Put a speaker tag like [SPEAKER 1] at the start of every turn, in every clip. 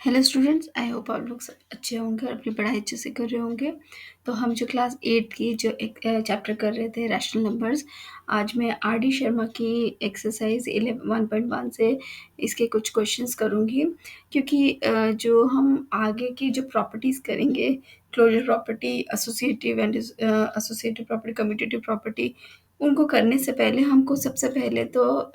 [SPEAKER 1] Hello students, I hope आप लोग सब अच्छे होंगे और अपनी पढ़ाई अच्छे से कर रहे होंगे। तो हम जो क्लास 8 की जो एक चैप्टर कर रहे थे रैशनल नंबर्स, आज मैं आर डी शर्मा की एक्सरसाइज 1.1 से इसके कुछ क्वेश्चंस करूँगी। क्योंकि जो हम आगे की जो प्रॉपर्टीज़ करेंगे, closure property, associative and associative property, commutative property, उनको करने से पहले हमको सबसे पहले तो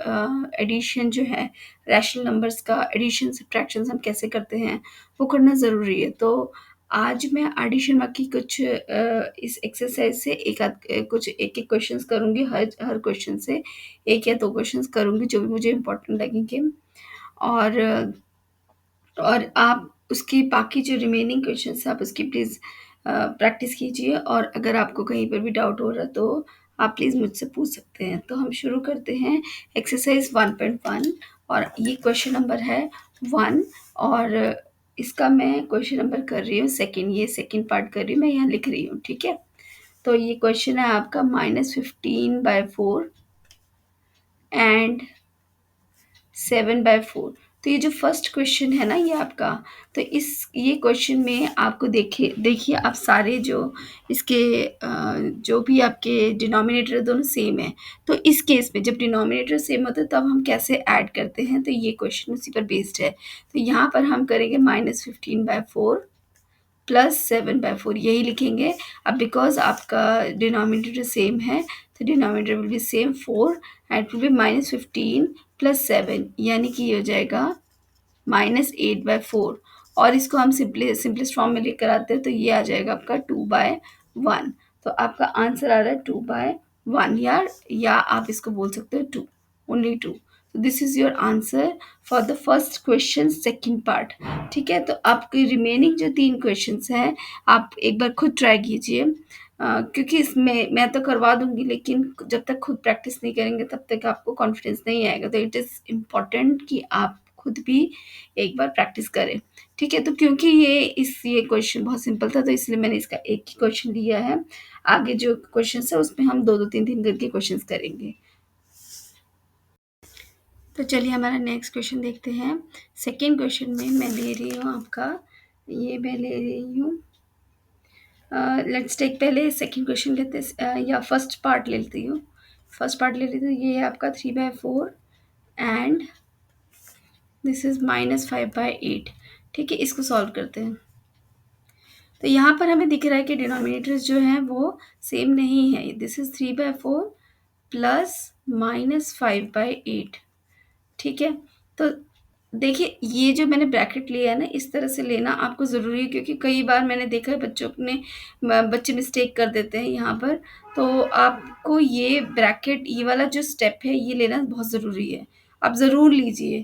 [SPEAKER 1] एडिशन जो है, रैशनल नंबर्स का एडिशन सब्ट्रैक्शंस हम कैसे करते हैं वो करना ज़रूरी है। तो आज मैं एडिशन की कुछ इस एक्सरसाइज से कुछ एक एक क्वेश्चंस करूँगी। हर हर क्वेश्चन से एक या दो क्वेश्चंस करूँगी जो भी मुझे इम्पोर्टेंट लगेंगे। और और आप उसकी बाकी जो रिमेनिंग क्वेश्चंस हैं आप उसकी प्लीज़ प्रैक्टिस कीजिए, और अगर आपको कहीं पर भी डाउट हो रहा तो आप प्लीज़ मुझसे पूछ सकते हैं। तो हम शुरू करते हैं एक्सरसाइज 1.1, और ये क्वेश्चन नंबर है 1। और इसका मैं क्वेश्चन नंबर कर रही हूँ सेकंड, ये सेकंड पार्ट कर रही हूँ, मैं यहाँ लिख रही हूँ, ठीक है। तो ये क्वेश्चन है आपका -15/4 एंड 7/4। तो ये जो फर्स्ट क्वेश्चन है ना ये आपका, तो ये क्वेश्चन में आपको देखिए आप सारे जो इसके जो भी आपके डिनोमिनेटर दोनों सेम है। तो इस केस में जब डिनोमिनेटर सेम होता है तब हम कैसे ऐड करते हैं, तो ये क्वेश्चन उसी पर बेस्ड है। तो यहाँ पर हम करेंगे -15/4 प्लस 7/4, यही लिखेंगे। अब बिकॉज आपका डिनोमिनेटर सेम है तो denominator will be same 4 and will be -15 plus 7, यानी कि ये हो जाएगा -8/4। और इसको हम सिंपलेस्ट फॉर्म में लेकर आते हैं तो ये आ जाएगा आपका 2/1। तो आपका आंसर आ रहा है 2/1, या आप इसको बोल सकते हो 2, ओनली 2। तो this is your answer for the first question second part. ठीक है, तो आपकी रिमेनिंग जो 3 क्वेश्चंस हैं आप एक बार खुद ट्राई कीजिए। क्योंकि इसमें मैं तो करवा दूंगी, लेकिन जब तक खुद प्रैक्टिस नहीं करेंगे तब तक आपको कॉन्फिडेंस नहीं आएगा। तो इट इज़ इम्पॉर्टेंट कि आप खुद भी एक बार प्रैक्टिस करें। ठीक है, तो क्योंकि ये क्वेश्चन बहुत सिंपल था तो इसलिए मैंने इसका एक ही क्वेश्चन लिया है। आगे जो क्वेश्चन है उसमें हम दो दो तीन तीन करके क्वेश्चन करेंगे। तो चलिए हमारा नेक्स्ट क्वेश्चन देखते हैं। सेकेंड क्वेश्चन में मैं ले रही हूँ आपका, ये मैं ले रही हूँ, लेट्स टेक पहले सेकेंड क्वेश्चन लेते हैं, या फर्स्ट पार्ट ले लेती हूँ। फर्स्ट पार्ट ले लेती हूँ, ये है आपका 3/4 एंड दिस इज -5/8। ठीक है, इसको सॉल्व करते हैं। तो यहाँ पर हमें दिख रहा है कि डिनोमिनेटर्स जो हैं वो सेम नहीं है। This is 3/4 plus -5/8। ठीक है, तो देखिए ये जो मैंने ब्रैकेट लिया है ना, इस तरह से लेना आपको ज़रूरी है, क्योंकि कई बार मैंने देखा है बच्चे मिस्टेक कर देते हैं यहाँ पर। तो आपको ये ब्रैकेट, ये वाला जो स्टेप है ये लेना बहुत ज़रूरी है, आप ज़रूर लीजिए।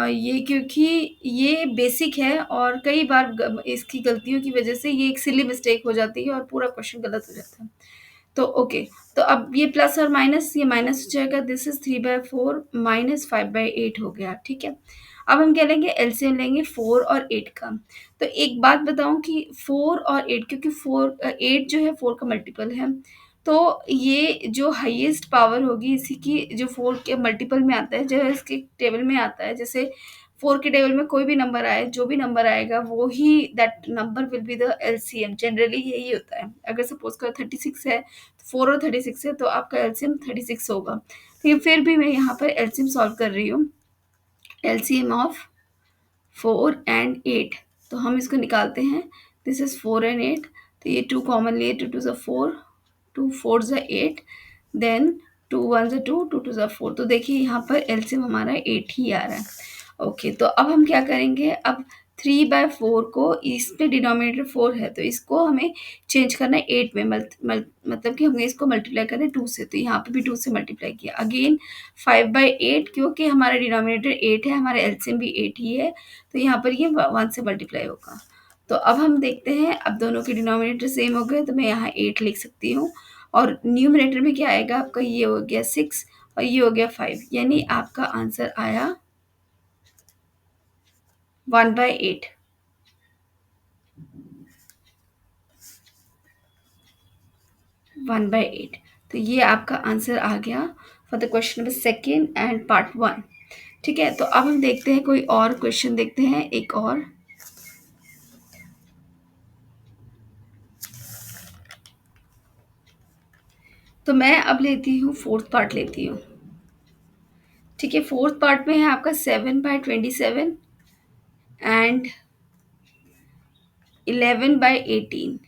[SPEAKER 1] ये क्योंकि ये बेसिक है और कई बार इसकी गलतियों की वजह से ये एक सिली मिस्टेक हो जाती है और पूरा क्वेश्चन गलत हो जाता है। तो ओके, तो अब ये प्लस और माइनस, ये माइनस हो जाएगा। दिस इज 3/4 -5/8 हो गया। ठीक है, अब हम क्या लेंगे, एलसीएम लेंगे 4 और 8 का। तो एक बात बताऊं कि 4 और 8, क्योंकि 8 जो है 4 का मल्टीपल है, तो ये जो हाईएस्ट पावर होगी इसी की, जो 4 के मल्टीपल में आता है, जो है इसके टेबल में आता है। जैसे 4 के टेबल में कोई भी नंबर आए, जो भी नंबर आएगा वो ही that number will be the LCM. Generally यही होता है। अगर सपोज करो 36 है, 4 और 36 है, तो आपका एलसीएम 36 होगा। लेकिन फिर भी मैं यहाँ पर एलसीएम सॉल्व कर रही हूँ, एलसीएम ऑफ 4 एंड 8। तो हम इसको निकालते हैं। दिस इज 4 एंड 8, तो ये 2 कॉमन लिए, 2 2 ज़ा 4, 2 4 ज़ा 8, देन 2 1 ज़ा 2, 2 2 ज़ा 4। तो देखिए यहाँ पर एलसीएम हमारा 8 ही आ रहा है। ओके, तो अब हम क्या करेंगे, अब 3/4 को, इस पे डिनोमिनेटर 4 है तो इसको हमें चेंज करना है 8 में, मतलब कि हमें इसको मल्टीप्लाई करना है 2 से। तो यहाँ पे भी 2 से मल्टीप्लाई किया। अगेन 5/8, क्योंकि हमारा डिनोमिनेटर 8 है, हमारा एलसीएम भी 8 ही है, तो यहाँ पर ये 1 से मल्टीप्लाई होगा। तो अब हम देखते हैं, अब दोनों के डिनोमिनेटर सेम हो गए तो मैं यहाँ 8 लिख सकती हूँ। और न्यूमरेटर में क्या आएगा आपका, ये हो गया 6 और ये हो गया 5, यानी आपका आंसर आया 1/8। 1/8, तो ये आपका आंसर आ गया for the question number second and part 1। ठीक है, तो अब हम देखते हैं कोई और क्वेश्चन देखते हैं, एक और। तो मैं अब लेती हूँ फोर्थ पार्ट लेती हूँ। ठीक है, फोर्थ पार्ट में है आपका 7/27 एंड 11/18।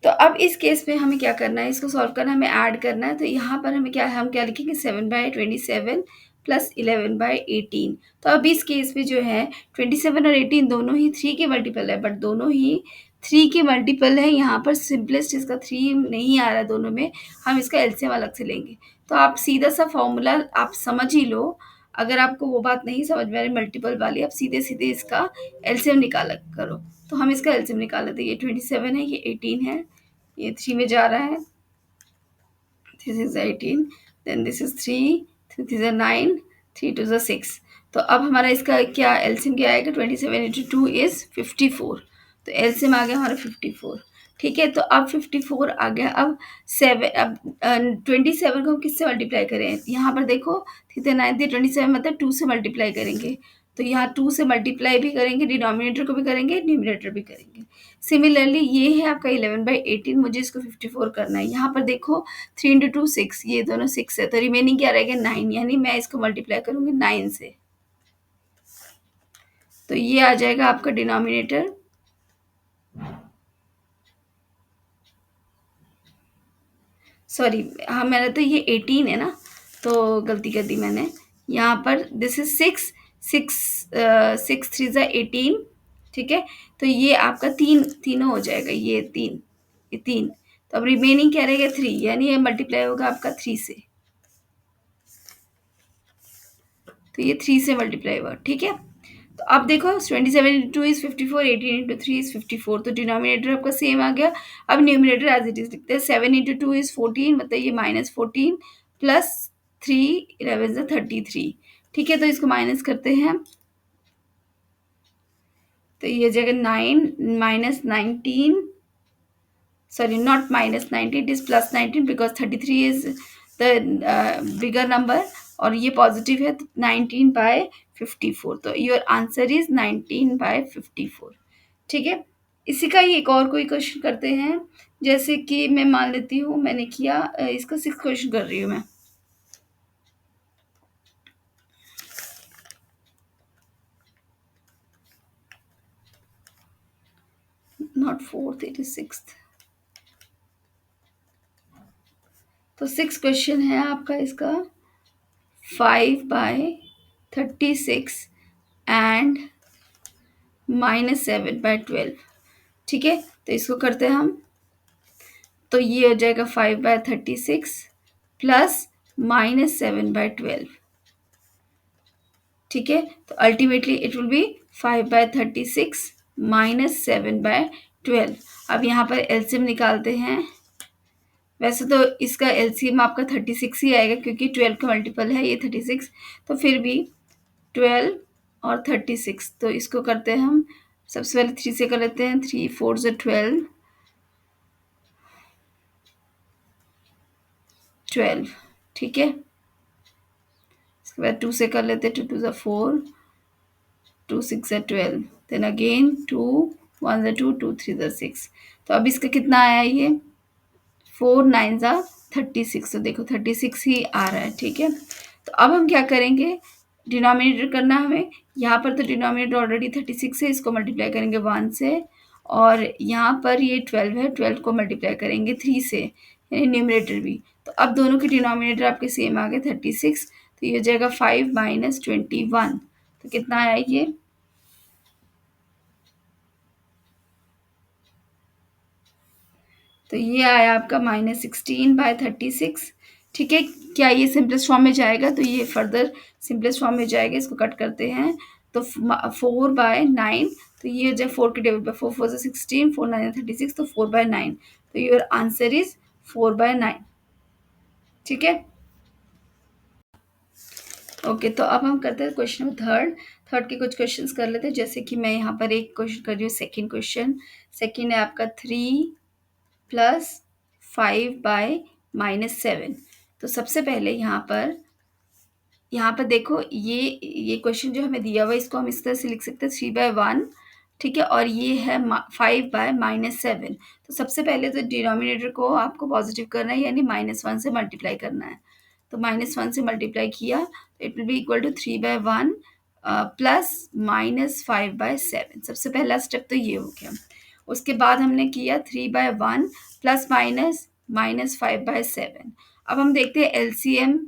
[SPEAKER 1] तो अब इस केस में हमें क्या करना है, इसको सॉल्व करना है, हमें ऐड करना है। तो यहाँ पर हमें क्या है, हम क्या लिखेंगे 7/27 प्लस 11/18। तो अब इस केस में जो है 27 और 18 दोनों ही 3 के मल्टीपल है, बट दोनों ही 3 के मल्टीपल है। यहाँ पर सिंपलेस्ट इसका 3 नहीं आ रहा है दोनों में, हम इसका एलसीएम अलग से लेंगे। तो आप सीधा सा फॉर्मूला आप समझ ही लो। अगर आपको वो बात नहीं समझ में आ रही मल्टीपल वाली, आप सीधे सीधे इसका एलसीएम निकाला करो। तो हम इसका एलसीएम निकाल लेते हैं। ये 27 है, ये 18 है, ये 3 में जा रहा है, this is 18, then this is 3, this is 9, 3 2 ज़ा 6। तो अब हमारा इसका क्या एलसीएम क्या आएगा, 27 इंटू 2 इज 54। तो एलसीएम आ गया हमारा 54। ठीक है, तो अब 54 आ गया। अब 7, अब 27 को हम किससे मल्टीप्लाई करें, यहाँ पर देखो थीटा 9 थी, 27 मतलब 2 से मल्टीप्लाई करेंगे। तो यहाँ 2 से मल्टीप्लाई भी करेंगे, डिनोमिनेटर को भी करेंगे, न्यूमरेटर भी करेंगे। सिमिलरली ये है आपका 11/18, मुझे इसको 54 करना है। यहाँ पर देखो 3 इंटू 2 6, ये दोनों 6 है, तो रिमेनिंग क्या रहेगा 9, यानी मैं इसको मल्टीप्लाई करूँगी 9 से। तो ये आ जाएगा आपका डिनोमिनेटर, सॉरी हाँ मैंने तो ये 18 है ना, तो गलती कर दी मैंने। यहाँ पर दिस इज 6, 6 3 ज़ा 18। ठीक है, तो ये आपका तीनों हो जाएगा, ये 3, ये 3। तो अब रिमेनिंग क्या रहेगा 3, यानी ये मल्टीप्लाई होगा आपका 3 से। तो ये 3 से मल्टीप्लाई हुआ। ठीक है, तो अब देखो 27 इंटू 2 इज 54, 18 इंटू 3 इज 54। तो डिनोमिनेटर आपका सेम आ गया। अब न्यूमिनेटर एज इट इज लिखते हैं, 7 इंटू 2 इज 14, मतलब ये -14 प्लस 3 11 ज़ा 33। ठीक है, तो इसको माइनस करते हैं, तो ये जगह 9 minus 19, sorry not minus 19, it is plus 19 because 33 is the bigger number और ये पॉजिटिव है, तो 19/54। तो योर आंसर इज 19/54। ठीक है, इसी का ही एक और कोई क्वेश्चन करते हैं। जैसे कि मैं मान लेती हूँ मैंने किया इसका 6 क्वेश्चन कर रही हूँ मैं। Not fourth, it is sixth. तो 6 क्वेश्चन है आपका इसका 5/36 एंड -7/12। ठीक है, तो इसको करते हैं हम। तो ये हो जाएगा 5/36 प्लस -7/12। ठीक है, तो अल्टीमेटली इट विल बी 5/36 -7/12। अब यहाँ पर एलसीएम निकालते हैं। वैसे तो इसका एलसीएम आपका 36 ही आएगा, क्योंकि 12 का मल्टीपल है ये 36। तो फिर भी 12 और 36, तो इसको करते हैं हम। सबसे पहले 3 से कर लेते हैं, 3 4 ज़ा 12, 12। ठीक है, इसके बाद 2 से कर लेते हैं, 2 2 ज़ा 4, 2 6 ज़ा 12, देन अगेन 2 1 ज़ा 2, 2 3 ज़ा 6। तो अब इसका कितना आया, ये 4 9 ज़ा 36। तो देखो 36 ही आ रहा है। ठीक है, तो अब हम क्या करेंगे, डिनोमिनेटर करना हमें। यहाँ पर तो डिनोमिनेटर ऑलरेडी 36 है, इसको मल्टीप्लाई करेंगे 1 से, और यहाँ पर ये 12 है, 12 को मल्टीप्लाई करेंगे 3 से, यानी न्यूमरेटर भी। तो अब दोनों के डिनोमिनेटर आपके सेम आ गए 36। तो ये हो जाएगा 5 - 21। तो कितना आया ये, तो ये आया आपका -16/36। ठीक है, क्या ये सिंपलेस्ट फॉर्म में जाएगा, तो ये फर्दर सिंपलेस्ट फॉर्म में जाएगा। इसको कट करते हैं, तो 4/9। तो ये जो 4 के टेबल पर 4 4 से 16, 4 9 36, तो 4/9। तो योर आंसर इज 4/9। ठीक है, ओके। तो अब हम करते हैं क्वेश्चन नंबर थर्ड। थर्ड के कुछ क्वेश्चंस कर लेते हैं। जैसे कि मैं यहाँ पर एक क्वेश्चन कर रही हूँ, सेकेंड क्वेश्चन। सेकेंड है आपका 3 प्लस 5/-7। तो सबसे पहले यहाँ पर देखो, ये क्वेश्चन जो हमें दिया हुआ है, इसको हम इस तरह से लिख सकते हैं 3/1 ठीक है, और ये है 5/-7। तो सबसे पहले तो डिनोमिनेटर को आपको पॉजिटिव करना है, यानी -1 से मल्टीप्लाई करना है। तो -1 से मल्टीप्लाई किया तो it will be equal to 3/1 plus -5/7। सबसे पहला स्टेप तो ये हो गया। उसके बाद हमने किया 3/1 प्लस माइनस -5/7। अब हम देखते हैं एलसीएम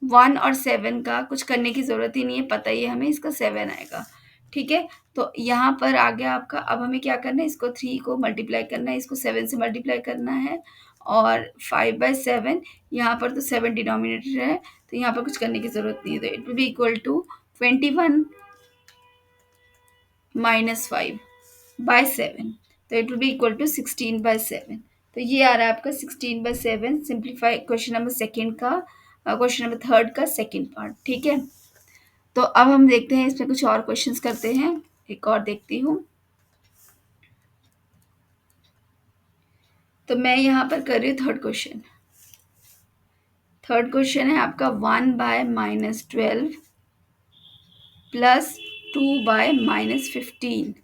[SPEAKER 1] 1 और 7 का। कुछ करने की ज़रूरत ही नहीं है, पता ही है हमें, इसका 7 आएगा। ठीक है, तो यहाँ पर आ गया आपका। अब हमें क्या करना है, इसको 3 को मल्टीप्लाई करना है, इसको 7 से मल्टीप्लाई करना है, और 5/7। यहाँ पर तो 7 डिनोमिनेटर है, तो यहाँ पर कुछ करने की ज़रूरत नहीं है। तो it will be equal to 21 -5/7। तो it will be equal to 16/7। तो ये आ रहा है आपका 16/7। सिंप्लीफाई क्वेश्चन नंबर सेकेंड का, क्वेश्चन नंबर थर्ड का सेकेंड पार्ट। ठीक है, तो अब हम देखते हैं इसमें कुछ और क्वेश्चंस करते हैं। एक और देखती हूँ। तो मैं यहाँ पर कर रही हूँ थर्ड क्वेश्चन। थर्ड क्वेश्चन है आपका 1/-12 प्लस 2/-15।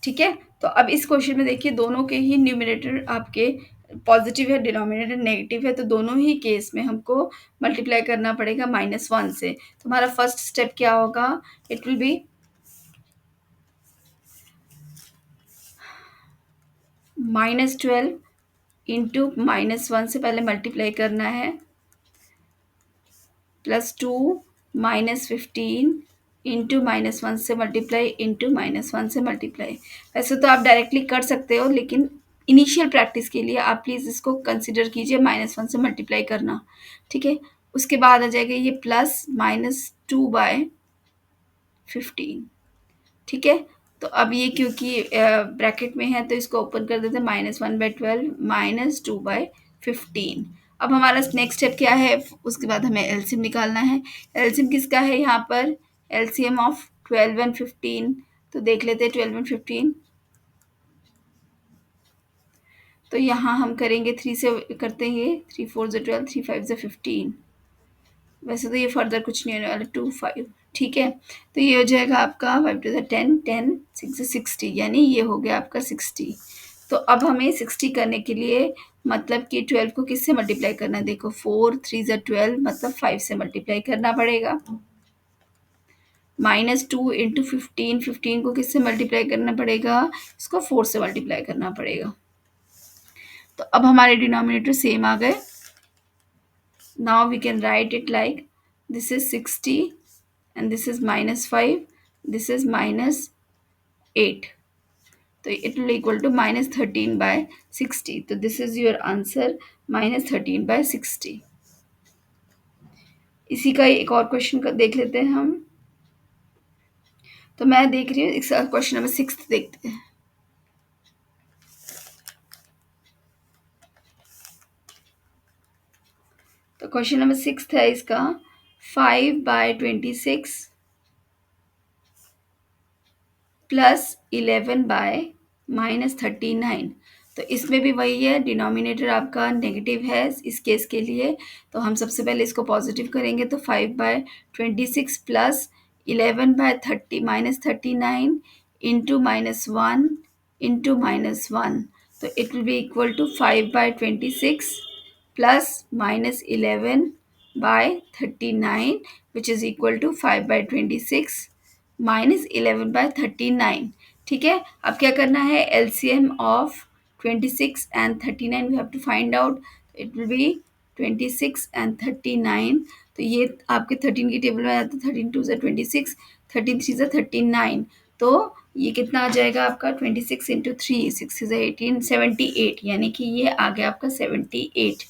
[SPEAKER 1] ठीक है, तो अब इस क्वेश्चन में देखिए दोनों के ही न्यूमरेटर आपके पॉजिटिव है, डिनोमिनेटर नेगेटिव है, तो दोनों ही केस में हमको मल्टीप्लाई करना पड़ेगा -1 से। तो हमारा फर्स्ट स्टेप क्या होगा, इट विल बी -12 इंटू -1 से पहले मल्टीप्लाई करना है, +2 -15 इंटू -1 से मल्टीप्लाई इंटू -1 से मल्टीप्लाई। वैसे तो आप डायरेक्टली कर सकते हो, लेकिन इनिशियल प्रैक्टिस के लिए आप प्लीज़ इसको कंसिडर कीजिए -1 से मल्टीप्लाई करना। ठीक है, उसके बाद आ जाएगा ये प्लस -2/15। ठीक है, तो अब ये क्योंकि ब्रैकेट में है तो इसको ओपन कर देते हैं, -1/12 -2/15। अब हमारा नेक्स्ट स्टेप क्या है, उसके बाद हमें एलसीएम निकालना है। एलसीएम किसका है यहाँ पर, एलसीएम ऑफ 12 एंड 15। तो देख लेते हैं 12 एंड 15। तो यहाँ हम करेंगे 3 से करते हैं, ये 3 4 12, 3 5 15। वैसे तो ये फर्दर कुछ नहीं होने वाला, 2 5। ठीक है, तो ये हो जाएगा आपका 5 टू द 10, 10 6 60, यानी ये हो गया आपका 60। तो अब हमें 60 करने के लिए मतलब कि 12 को किससे मल्टीप्लाई करना है, देखो 4 3 ज़ा 12 मतलब 5 से मल्टीप्लाई करना पड़ेगा। -2 इंटू 15, 15 को किससे मल्टीप्लाई करना पड़ेगा, इसको 4 से मल्टीप्लाई करना पड़ेगा। तो अब हमारे डिनोमिनेटर सेम आ गए। Now we can write it like this is 60 and this is -5, this is -8. So it will equal to -13/60. So this is your answer, -13/60. इसी का एक और क्वेश्चन देख लेते हैं हम। तो मैं देख रही हूँ क्वेश्चन नंबर 6 देखते हैं। तो क्वेश्चन नंबर 6 है इसका 5/26 प्लस 11/-39। तो इसमें भी वही है, डिनोमिनेटर आपका नेगेटिव है इस केस के लिए। तो हम सबसे पहले इसको पॉजिटिव करेंगे, तो 5/26 प्लस 11/39 इंटू -1 इंटू -1। तो it will be equal to 5/26 plus -11/39 which is equal to 5/26 -11/39। ठीक है, अब क्या करना है, LCM of 26 and 39 we have to find out. It will be 26 and 39। तो ये आपके 13 की टेबल में आता है, 13 2 ज़ा 26, 13 3 ज़ा 39। तो ये कितना आ जाएगा आपका, 26 इंटू 3, 6 ज़ा 18, 78, यानी कि ये आ गया आपका 78।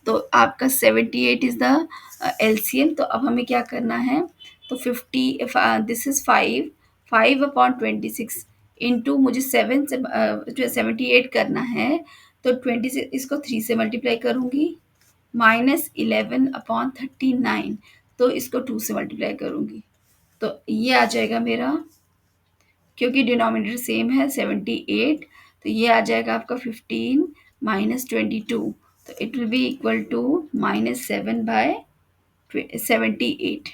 [SPEAKER 1] तो आपका 78 इज़ द एलसीएम। तो अब हमें क्या करना है, तो 50 दिस इज़ 5/26 इंटू मुझे 7 से 78 करना है, तो 26 इसको 3 से मल्टीप्लाई करूँगी, -11/39 तो इसको 2 से मल्टीप्लाई करूँगी। तो ये आ जाएगा मेरा, क्योंकि डिनोमिनेटर सेम है 78, तो ये आ जाएगा आपका 15 -22। तो it will be equal to -7/78।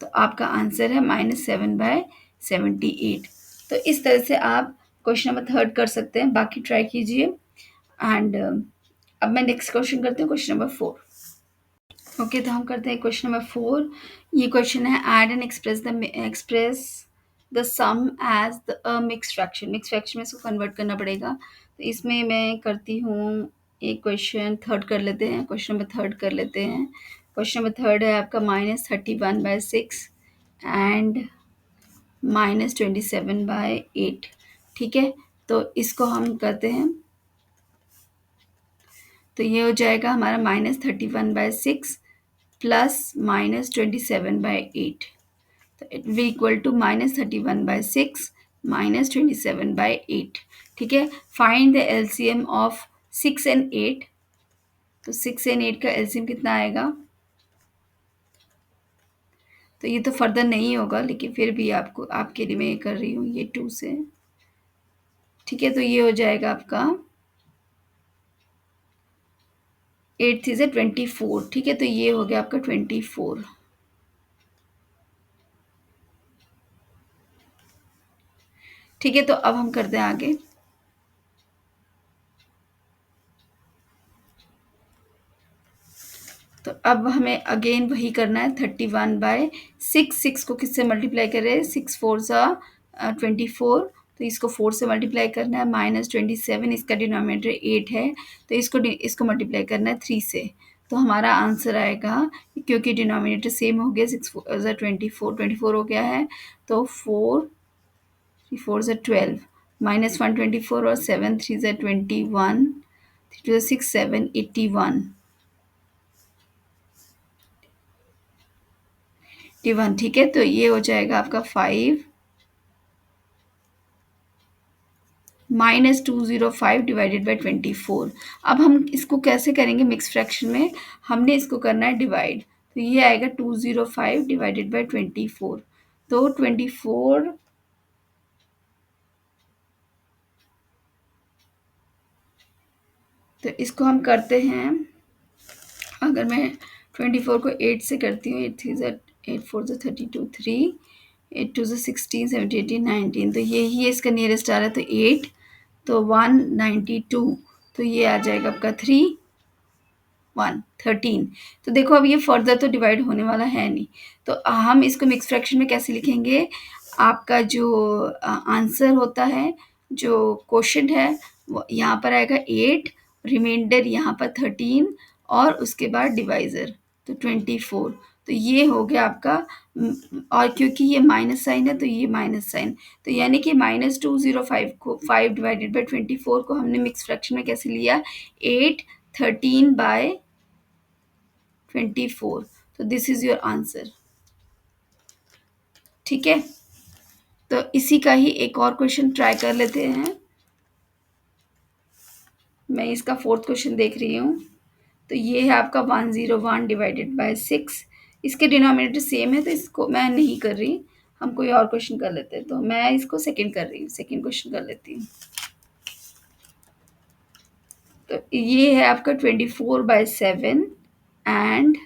[SPEAKER 1] तो आपका आंसर है -7/78। तो इस तरह से आप क्वेश्चन नंबर थर्ड कर सकते हैं, बाकी ट्राई कीजिए। एंड अब मैं नेक्स्ट क्वेश्चन करती हूँ, क्वेश्चन नंबर 4। ओके, तो हम करते हैं क्वेश्चन नंबर 4। ये क्वेश्चन है add and express the sum as the mix fraction. Mix fraction में इसको कन्वर्ट करना पड़ेगा। तो इसमें मैं करती हूँ एक क्वेश्चन थर्ड कर लेते हैं, क्वेश्चन नंबर थर्ड कर लेते हैं। क्वेश्चन नंबर थर्ड है आपका -31/6 एंड -27/8। ठीक है, तो इसको हम करते हैं। तो ये हो जाएगा हमारा -31/6 प्लस -27/8। तो इट विल इक्वल टू -31/6 -27/8। ठीक है, find the LCM of 6 and 8। तो 6 एंड 8 का एलसीएम कितना आएगा? तो ये तो फर्दर नहीं होगा, लेकिन फिर भी आपको आपके लिए मैं ये कर रही हूँ, ये 2 से। ठीक है, तो ये हो जाएगा आपका 8 3 से 24। ठीक है, तो ये हो गया आपका 24। ठीक है, तो अब हम करते हैं आगे। तो अब हमें अगेन वही करना है, 31/6। 6 को किससे मल्टीप्लाई करें? 6 4 ज़ा 24। तो इसको 4 से मल्टीप्लाई करना है, -27, इसका डिनोमिनेटर 8 है, तो इसको मल्टीप्लाई करना है 3 से। तो हमारा आंसर आएगा, क्योंकि डिनोमिनेटर सेम हो गया, 6 4 ज़ा 24, 24 हो गया है, तो 4 4 ज़ा 12, -1 24 और 7 3 ज़ा 21, 3 2 6 7 81। 81। ठीक है, तो ये हो जाएगा आपका 5 -205 डिवाइडेड बाई 24। अब हम इसको कैसे करेंगे मिक्स फ्रैक्शन में? हमने इसको करना है डिवाइड। तो ये आएगा 205 डिवाइडेड बाई 24। तो 24, तो इसको हम करते हैं। अगर मैं 24 को 8 से करती हूँ, 8 3 ज़ा 8 4 ज़ा 32, 3 8 2 ज़ा 16 17 18 19, तो यही है इसका नियरेस्ट आ रहा है, तो 8, तो 192, तो ये आ जाएगा आपका 3 1 13। तो देखो अब ये फर्दर तो डिवाइड होने वाला है नहीं, तो हम इसको मिक्स फ्रैक्शन में कैसे लिखेंगे? आपका जो आंसर होता है, जो क्वोशंट है, वो यहाँ पर आएगा 8, रिमाइंडर यहाँ पर 13 और उसके बाद डिवाइज़र तो 24। तो ये हो गया आपका और क्योंकि ये माइनस साइन है तो ये माइनस साइन, तो यानी कि -205 को 5 डिवाइडेड बाई 24 को हमने मिक्स फ्रैक्शन में कैसे लिया? 8 13/24। तो दिस इज योर आंसर। ठीक है, तो इसी का ही एक और क्वेश्चन ट्राई कर लेते हैं। मैं इसका फोर्थ क्वेश्चन देख रही हूँ। तो ये है आपका 101 डिवाइडेड बाय 6। इसके डिनोमिनेटर सेम है, तो इसको मैं नहीं कर रही, हम कोई और क्वेश्चन कर लेते हैं। तो मैं इसको सेकंड कर रही हूँ, सेकंड क्वेश्चन कर लेती हूँ। तो ये है आपका 24/7 एंड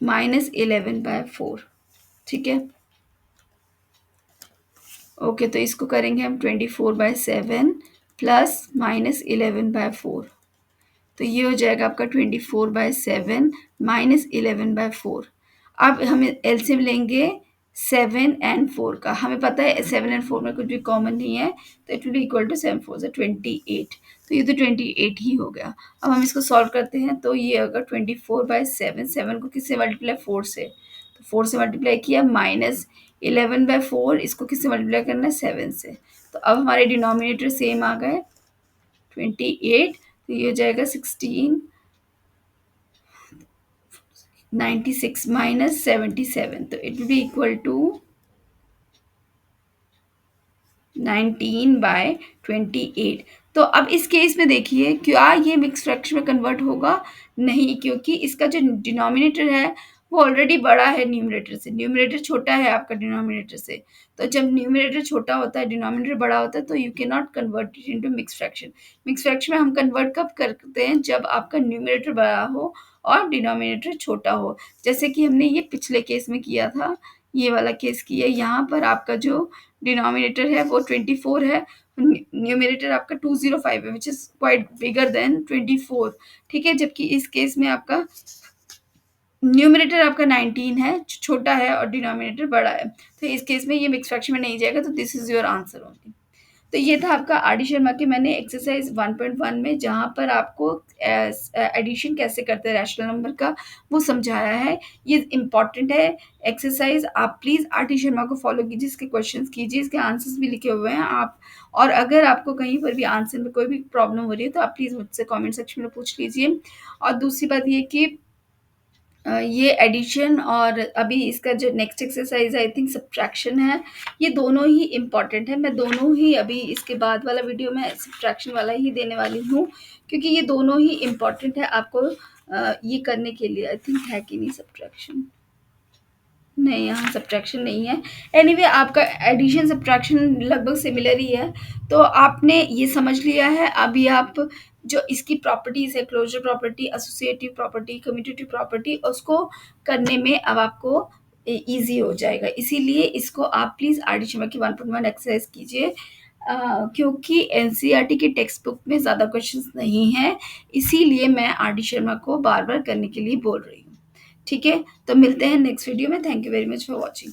[SPEAKER 1] -11/4। ठीक है, ओके, तो इसको करेंगे हम 24/7 प्लस -11/4। तो ये हो जाएगा आपका 24/7 -11/4। अब हम एलसीएम लेंगे 7 एंड 4 का। हमें पता है 7 एंड 4 में कुछ भी कॉमन नहीं है, तो it will be equal to 7 4 28। तो ये तो 28 ही हो गया। अब हम इसको सॉल्व करते हैं, तो ये होगा 24/7, 7 को किससे मल्टीप्लाई? 4 से, तो 4 से मल्टीप्लाई किया, -11/4, इसको किससे मल्टीप्लाई करना है? 7 से। तो अब हमारे डिनोमिनेटर सेम आ गए, 28, तो ये हो जाएगा 16 96 -77, तो it will be equal to 19/28। तो अब इस केस में देखिए, क्या ये मिक्स फ्रैक्शन में कन्वर्ट होगा? नहीं, क्योंकि इसका जो डिनोमिनेटर है वो ऑलरेडी बड़ा है न्यूमरेटर से, न्यूमरेटर छोटा है आपका डिनोमिनेटर से। तो जब न्यूमरेटर छोटा होता है, डिनोमिनेटर बड़ा होता है, तो you can not convert it into mix fraction. Mix fraction में हम कन्वर्ट कब करते हैं? जब आपका न्यूमरेटर बड़ा हो और डिनोमिनेटर छोटा हो, जैसे कि हमने ये पिछले केस में किया था। ये वाला केस किए। यहाँ पर आपका जो डिनोमिनेटर है वो 24 है, न्यूमरेटर आपका 205 है, which is quite bigger than 24, ठीक है? जबकि इस केस में आपका न्यूमरेटर आपका 19 है, छोटा है, और डिनोमिनेटर बड़ा है। तो इस केस में ये मिक्स फ्रैक्शन में नहीं जाएगा, तो this is your answer only. तो ये था आपका आर.डी. शर्मा के मैंने एक्सरसाइज 1.1 में जहाँ पर आपको एडिशन कैसे करते हैं रैशनल नंबर का वो समझाया है। ये इम्पॉर्टेंट है एक्सरसाइज, आप प्लीज़ आर.डी. शर्मा को फॉलो कीजिए, इसके क्वेश्चंस कीजिए, इसके आंसर्स भी लिखे हुए हैं आप। और अगर आपको कहीं पर भी आंसर में कोई भी प्रॉब्लम हो रही है तो आप प्लीज़ मुझसे कमेंट सेक्शन में पूछ लीजिए। और दूसरी बात ये कि ये एडिशन और अभी इसका जो next exercise I think subtraction है, ये दोनों ही इम्पॉर्टेंट है। मैं दोनों ही अभी इसके बाद वाला वीडियो में सब्ट्रैक्शन वाला ही देने वाली हूँ, क्योंकि ये दोनों ही इम्पॉर्टेंट है आपको ये करने के लिए। आई थिंक है कि नहीं सब्ट्रैक्शन? नहीं, यहाँ सब्ट्रैक्शन नहीं है। एनीवे आपका एडिशन सब्ट्रैक्शन लगभग सिमिलर ही है। तो आपने ये समझ लिया है, अभी आप जो इसकी प्रॉपर्टीज़ है, closure property, associative property, commutative property, उसको करने में अब आपको ईज़ी हो जाएगा। इसीलिए इसको आप प्लीज़ आर.डी. शर्मा की 1.1 एक्सरसाइज कीजिए, क्योंकि एनसीईआरटी की टेक्स्ट बुक में ज़्यादा क्वेश्चंस नहीं हैं, इसीलिए मैं आर.डी. शर्मा को बार-बार करने के लिए बोल रही हूँ। ठीक है? तो मिलते हैं नेक्स्ट वीडियो में। Thank you very much for watching.